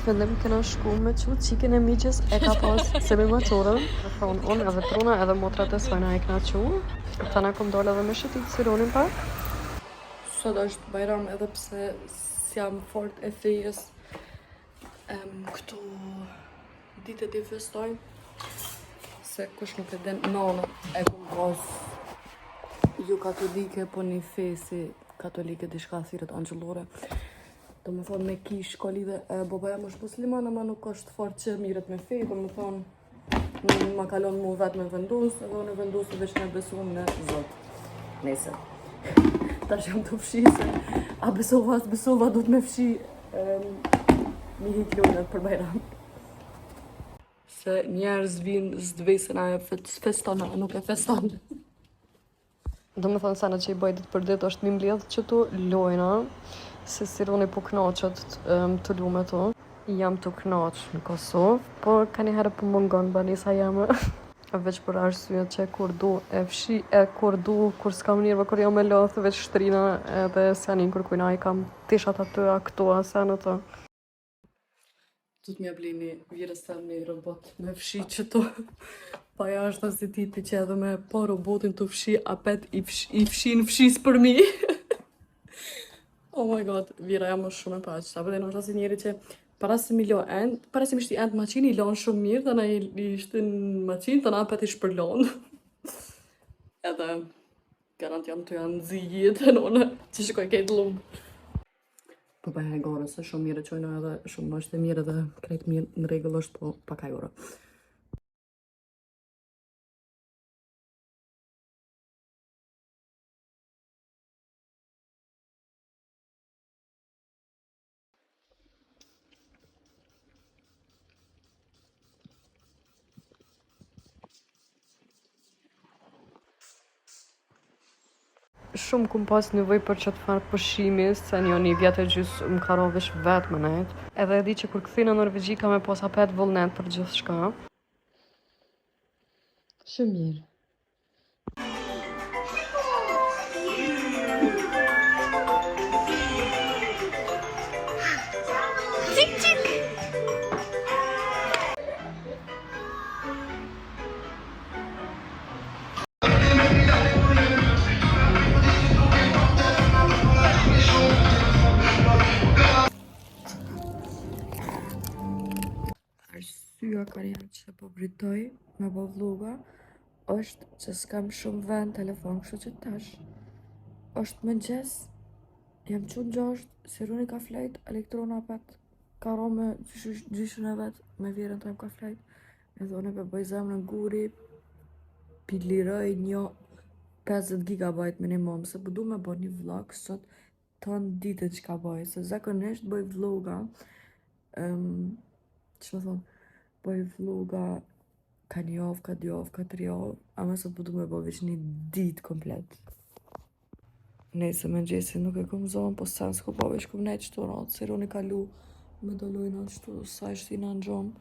fillim kena shku me që qikin e migjes e ka pas se me maturën. Dhe thonë, unë edhe truna edhe motrat e sajna e kna që. Ta na kom dole edhe me shëtit sironin pak. Sot është Bajram edhe pse s'jam fort e fejes. Këtu ditët i festoj. Se kush nuk e den nana e kom pas ju katolike, po një fej si katolike dishka thirët angjëllore. Do më thonë me kish ka lidhe, baba jam është musliman, ama nuk është fort që miret me fej, do më thonë ma kalon mu vetë me vendus, edhe unë vendus të veç me besu në Zot. Nese. Tash jam të fshi se a besova du të me fshi një hiklunet për Bajram. Se njerëz vinë zdvesin ajo feston, nuk e feston. Do më thonë sana që i bëjt për ditë është mi mbledh që tu lojna, se sironi po knaqët të lu me tu. Jam të knaq në Kosovë, por ka një herë po mungon banisa jeme. Veç për arsye që kur du e fshi, kur s'kam njërë, kur jam me lothë, veç shtrina edhe s'janin kërkujna, i kam tishat aty, a këto, a sen ato. Du t'mja blini virës të një robot me fshi që to. Pa ja është asë titi që edhe me pa robotin të fshi, apet i fshin fshis për mi. Oh my god, vira jam është shumë e paqë. Ta përde në është asë njeri që para se mi shti endë maqin, i lanë shumë mirë, të na i shtin maqin, të na apet i shpërlon. Edhe, garant jam të janë zi jetën, one, që shikoj kejtë lumë. Po bëhe e gore, se shumë mirë qojnë edhe shumë është e mirë edhe krejtë mirë në regull është, po pak a gore. Shumë kum pas nevoj për që të farë pëshimi, se një vjetë e gjysë më karo vish vetë më nejtë. Edhe e di që kur këthi në Norvegji ka me pas apet vullnet për gjithë shka. Shumë mirë. Arsyeja kërja që po britoj me po vloga është që s'kam shumë vend telefon, kështu që tash është mëngjes, jam qënë gjasht, Sironi ka flejt, elektrona pet ka ro me gjyshën e vet, me vjerën të ka flejt, e dhone pe bëj zemë në guri, pi liroj një 50 GB minimum, se po du me bo një vlog sot të në ditë që ka bëj, se zakonisht bëj vloga, që më thonë, bëj vloga ka një javë, ka 2 javë, ka 3 javë, ama sot po du me bo veç një ditë komplet. Nese me gjesi nuk e kom zonë, po sen s'ko po veç kom nejtë qëto ratë, Sironi ka lu me do lujna qëto, sa ishtë i në gjom.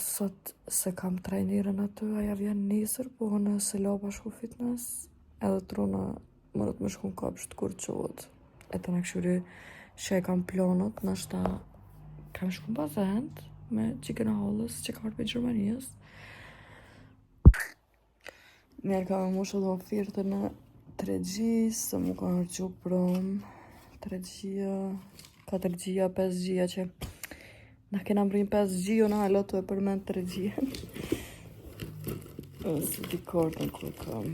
Sot se kam trajnerën aty, aja vjen nesër, po në se laba shku fitness, edhe truna më të më shku në kapsht kur qohet. E të në këshuri që e kam planot, nështë ta kam shku në bazend me Chicken Halls që ka arë për Gjermanijës. Njerë ka me mushë dhe ofirtë në 3G, se mu ka nërgju prom 3G, 4G, 5G, që na kena mbrin 5G, o na alo të e përmen 3G. Së di kortën ku kam.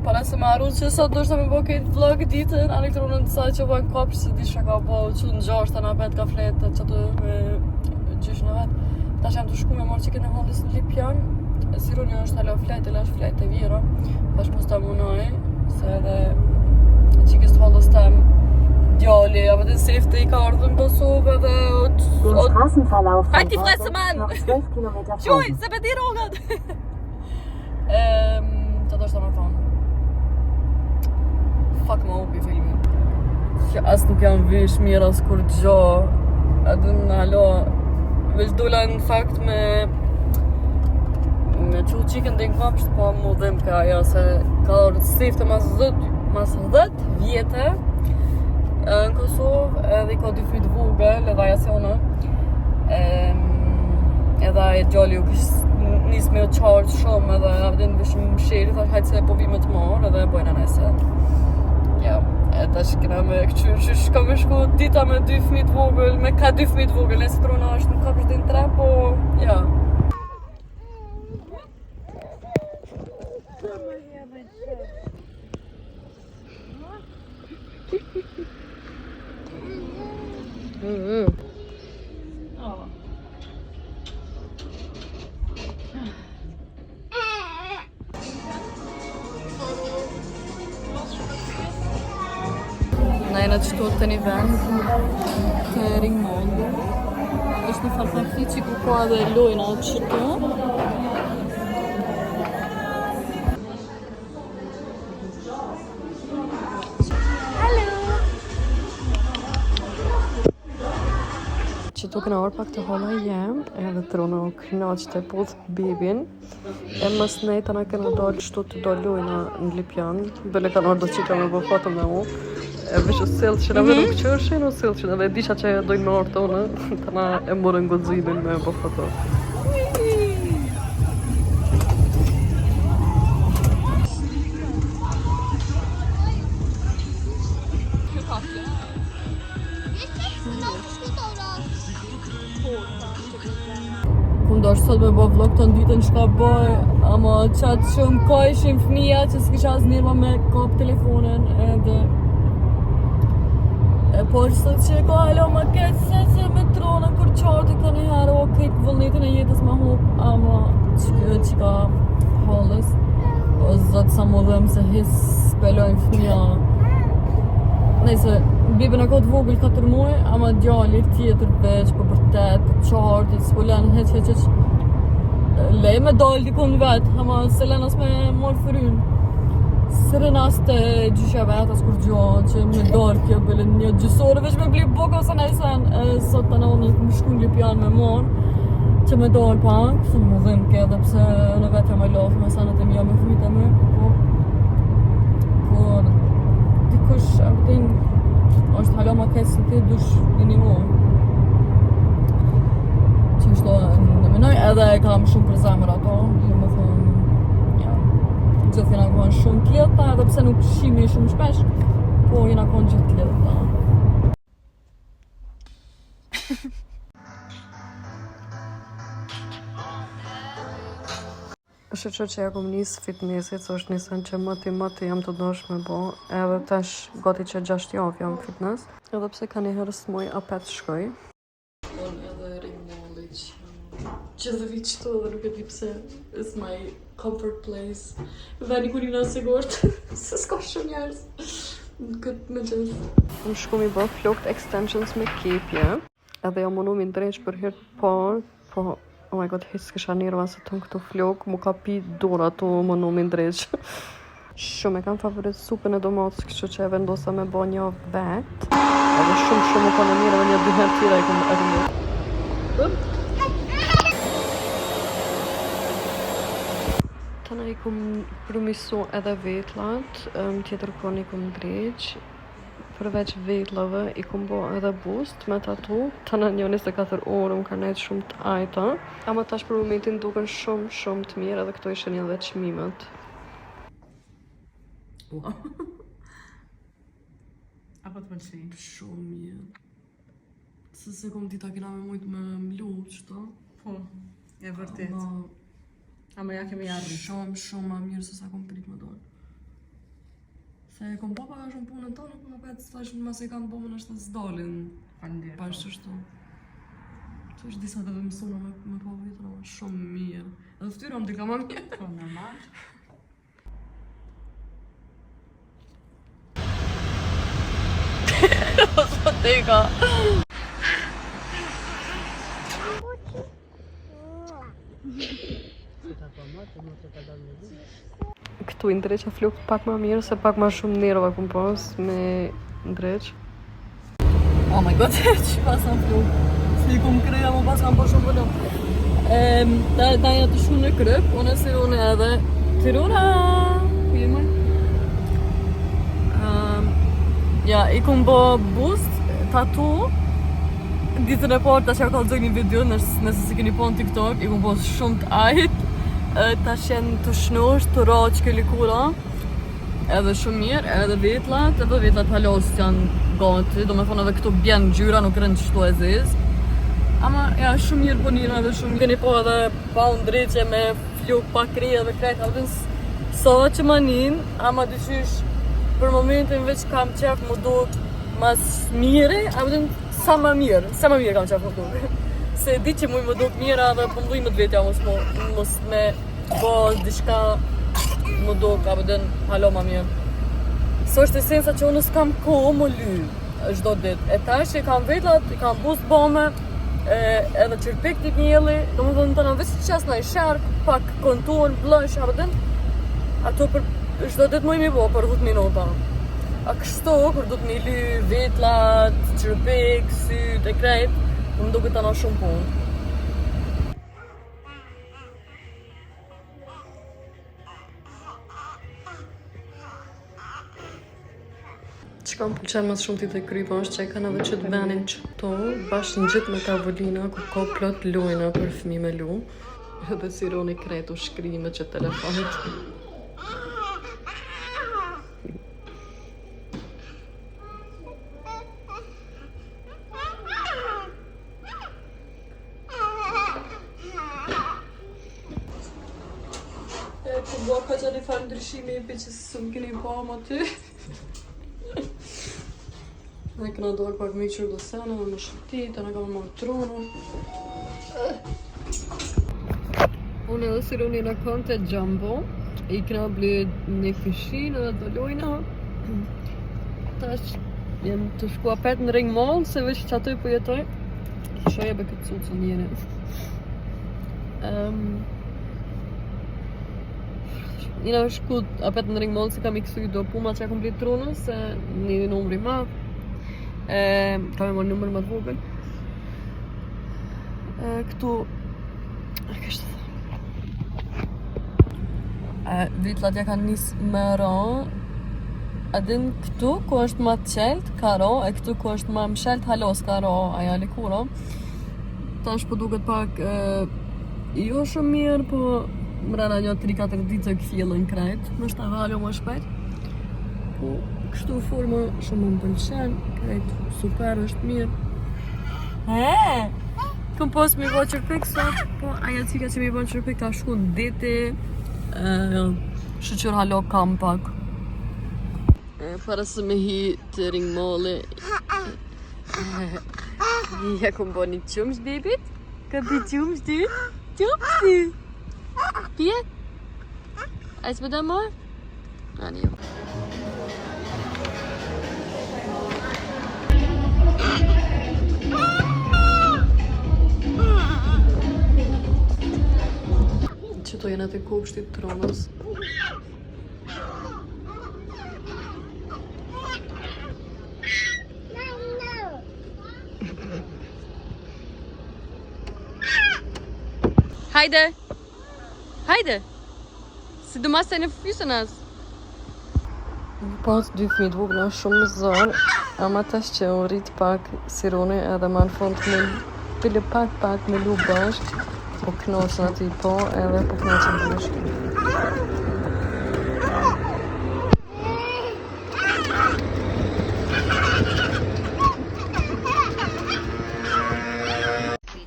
Para se me arru që sot do shta me bo këtë vlog ditën, elektronën të saj që bojnë kopsh, se di shka ka bo që në gjashtë në apet ka fletë që të me gjyshën e vetë. Ta që jam të shku me marë që kene hallis në Lipjan, Sironi është alo fletë, e lash fletë e vjera, pash mos ta munoj, se edhe qikës të hallis tem djali, a vëtë sefte i ka ardhë në Kosovë dhe hajti flesë man! Qoj, se pe ti rogat! Që do shta me thonë fuck ma upi filmin që as nuk jam vish mirë as kur gjo edhe në alo veç dula në fakt me me që qikën dhe në kapsht, po mu dhim ka ajo se ka orë sifte mas 10 vjetë në Kosovë, edhe I ka 2 fytë vogël, edhe aja se ona. Edhe e gjalli u kështë nisë me o qartë shumë, edhe avdin vishë më shiri, thash hajtë se po vime të marë, edhe bojnë anese. Ja, e tash kena me këqyrë që shka me shku dita me 2 fëmijë të vogël, me ka 2 fëmijë të vogël, nëse trona është në kapsht dhe në 3, po, ja. Na jena të shtot të një vend të Ringmondi. Është një farfakti që ku ka edhe lojna që të. Që tu këna orë pak të hola jem, edhe të runa o knaq të puth bibin. E mas nejta na këna dollë qëtu të do lujna në Lipjan. Bële kanë orë do qika me bo foto me mu. E vishë sëllë që në vedu këqërshin, o sëllë që në dhe disha që dojnë me orë tonë, të na e morën godzimin me bo foto. Është sot me bo vlog të nditën që ka bëj, ama qatë shumë ka ishim fëmija që s'kisha asë nirma me kap telefonin edhe por sot që ka halo ma ketë se me tronën kur qartë ka një herë o këtë vullnetin e jetës ma hup, ama që ka halës o zëtë sa mu dhëm se his spelojnë fëmija. Nëjse, bibën e ka të vogël 4 muaj, ama djalli tjetër veç, për 8, qartë, s'po lenë heq. Lej me dalë dikun vetë, ama se lenë as me morë fëryn. Së rënë as të gjyshe vetë, as kur gjohë, që me dalë kjo bëllë një gjysore, veç me bli boka ose nejsen. Sot të në unë më shku në Lipjan me morë, që me dalë pak, se më dhim ke edhe pse në vetë jam e lafë me sanët e mija me fëmijët e me, por dikush abdin është hala ma ketë se ti dush në një muaj. Që është në minoj edhe e kam shumë për zemër ato, ju më thënë, ja, gjithë jena kohen shumë të leta, edhe pse nuk shimi shumë shpesh, po jena kohen gjithë të leta. Është që ja kom njësë fitnessit, so është njësën që mëti jam të dosh me bo, edhe tash gati që 6 javë jam fitness, edhe pse ka një herës muj apet shkoj. Unë edhe Ringmondi që dhe vi qëtu edhe nuk e di pse, is my comfort place. Veni kur jina sigurt, se s'ka shumë njerës, këtë me gjithë. Unë shku mi bo flokt extensions me kepje, edhe jam mundu mi ndreq për hirtë parë, po oh my god, hisë kësha njerëva se tonë këtu flokë, mu ka pi dora tu më në min dreqë. Shumë e kam favorit supën e domatës, kështu që e vendosa me bo një vetë. Edhe shumë më ka në mirë edhe një 2 herë tjera e kom bërë. Tëna i kom përmisu edhe vetlat, tjetër koni i kom dreqë. Përveç vetlave i kom bo edhe boost me tatu, të në 24 orë më ka nejtë shumë të ajta. Ama tash për momentin duken shumë të mirë edhe këto ishen edhe çmimet. Wow. Apo të pëlqej? Shumë mirë. Se kom dita kena me mujt me mlu, qëta? Po, e vërtet. Ama ja kemi arrit. Shumë ma mirë se sa kom prit me dojnë. Se e kom po paka shumë punën tonë, po apet s'tash mas e kam po më nështë të s'dalin. Fandir. Pashtë qështu. Që është disa të dhe mësuna me po vitën, ama shumë mirë. Edhe ftyra më dika ma mirë. Po, normal. O dika. Këtu i ndreq e flukët pak ma mirë, se pak ma shumë nerva kum pas me ndreq. Oh my god, që pas në flukë. Si i kum kreja, më pas kam po shumë vëllëm. Da janë të shumë në kryp, unë e Sirone edhe Tirona! Ku jemi? Ja, I kom bë boost, tatu. Ditën e parë tash ja kallëzoj një video, nëse si keni po në TikTok, I kom bë shumë të ajt. Tash janë të shnosh, të raq këllikura. Edhe shumë mirë, edhe vetlat halos janë gati, do me thonë edhe këtu bjen gjyra, nuk rënë qështu e zezë. Ama ja, shumë mirë punira dhe shumë keni po edhe pa undreqe me fluk, pa krija dhe krejt, avdën sa që ma nin, ama dyqysh për momentin veç kam qef më duk mas mire, avdën sa ma mirë kam qef më duk. Se di që muj më duk mira dhe pëmduj më të vetja mos me baz, diçka më duk, avdën halo ma mirë. So është esenca që unë s'kam kohë më ly, çdo ditë. E tash I kam vetlat, I kam boost bombe, edhe qërpik t'i mjeli, do më dhënë të në vësë qas në I shark, pak kontur, blush, abëdën, ato për çdo ditë më I mi bo për 10 minuta. A kështu, kur du t'mi ly vetlat, qërpik, syt, e krejt, më duke të në shumë punë. Që kam pëlqen më shumë ti të krypa është që e kanë edhe që të venin qëto bashkë në gjithë me tavolina ku ka plot lojna për fëmi me lu. Edhe Sironi kretu shkrime që telefonit. Ku bo ka që një farë ndryshimi I për që së më keni po më ty. Ne këna dojë pak me qërë do sene, me shëtit, të në kam marrë tronën. Unë edhe Sironi në konte Jumbo, I këna bled një fishin edhe do lojna. Tash jem të shkua pet në Ring Mall, se veç që atoj po jetoj. Kisha jebe këtë cucën njene. Ina shku apet në Ring Mall se kam I kësuj do puma që kom bled tronën, se një numri ma. Kam e marrë numër më të vogël. Këtu kështë vitlat ja kanë nisë me ra. Adin këtu ku është ma qelt ka ra, e këtu ku është ma mshelt halos ka ra aja likura. Tash po duket pak jo shumë mirë, po mrena një 3-4 ditë të këfjellën krejt. Më është edhe halo më shpejt. Po kështu forma shumë më pëlqen, krejt super është mirë. Kom pos mi bo qërpik sot, po aja cika që mi bo qërpik ka shku në deti, shëqër halo kam pak. Para se me hi të Ring Malli, ja kom bo një qumsh bebit, ka pi qumsh ty, qumsh ty. Pje? A s'me da marë? A një. Qëto jenë atë kopshtit tronës. Hajde! Hajde! Si do mas të në fysën as. Pas 2 fëmijë të vogël është shumë zor, ama tash që u rrit pak Sironi edhe më në fund me pile pak me lu bashk, po knoqën aty po edhe po knoqën bashk.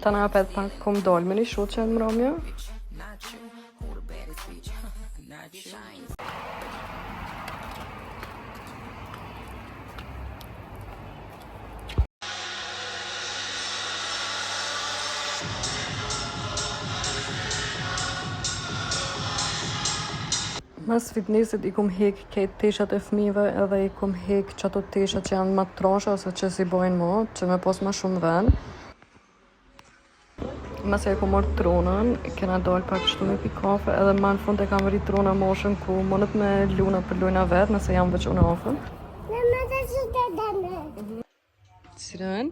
Ta na apet pak kom dal me një shoqe në mramja. Mas fitnessit I kom hek këtë teshat e fëmijëve edhe I kom hek çato tesha që janë ma trasha ose që si bojnë mo, që me pos ma shumë ven. Mas e kom marrë tronën, kena dalë pak kështu me pi kafe edhe ma në fund e kam rrit trona moshën ku monët me luna për lujna vetë nëse jam veç unë afër. Siren?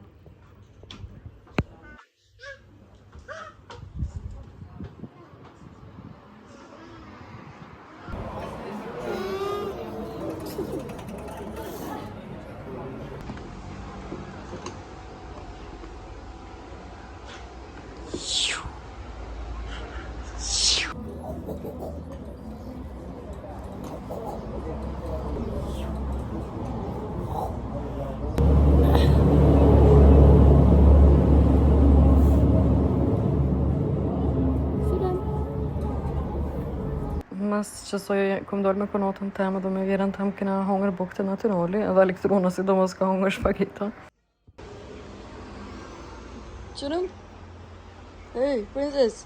që soj kom dollë me konotën temë dhe me vjerën temë kena hongër bukë të natyrali edhe elektrona si do mos ka hongër shpageta. Qërëm? Hey, princess!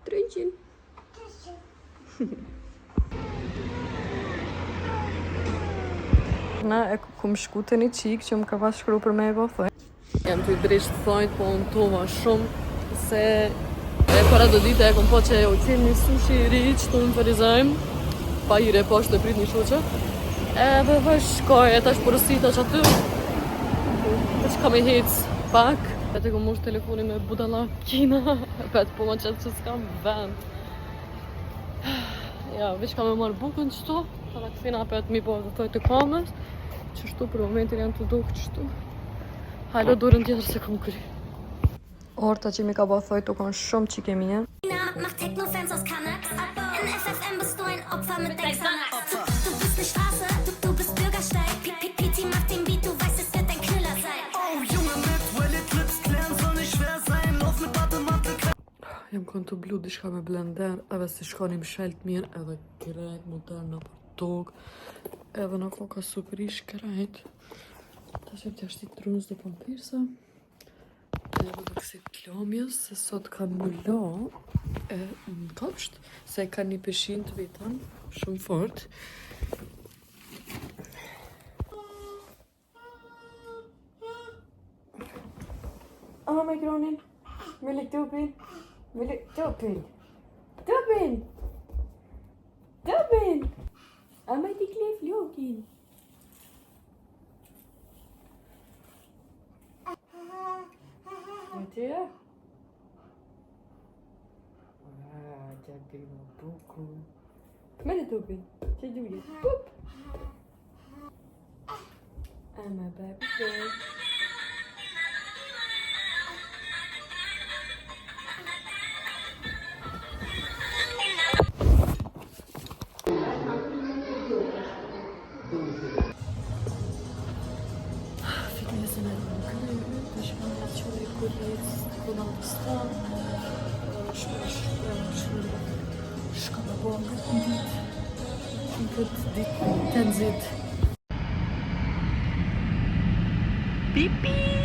Trinqin! Na e kum shku të një qikë që më ka pas shkru për me e bëthoj. Jam të i drisht thojt, po unë tova shumë se e para do dite e kom po që u cilë një sushi i ri që të më përizajmë pa i reposh të prit një shoqë edhe vësh shkoj e tash përësita që aty të që kam i hec pak e të kom ush telefoni me budala kina pet po më qëtë që s'kam vend ja, veç kam e marrë bukën qëto edhe këthina pet mi po dhe thoj të kamës qështu për momentin janë të dukë qështu hajlo durën tjetër se kom kry. Orta që mi ka bëthoj të kanë shumë qike mije. Macht Techno-Fans aus Kanax. In FFM bist du ein Opfer mit deinem Xanax. Du bist nicht Straße, du bist Bürgersteig. PT macht den Beat, du weißt, es wird ein Knüller sein. Oh, Junge, mit Wallet Clips klären soll nicht schwer sein. Lauf mit Mathematik. Jam kënë të blu diçka me blender, edhe si shkoni më shelt mirë, edhe krejt moderna për tokë, edhe në koka super ish krejt. Ta që t'ja shtit trunës dhe pampirsa, edhe dhe kësit t'lomjes, se sot kanë më lo në kopsht, se ka një peshin të vitan, shumë fort. Ama mikronin, Milik Dubin. Milik Dubin. Dubin! Dubin! Ama die kleef Lokin. Wat je? Ah, dat ben ik boeken. Met het Dubin. Zo doe je. Poep! En mijn baby girl. Pipi!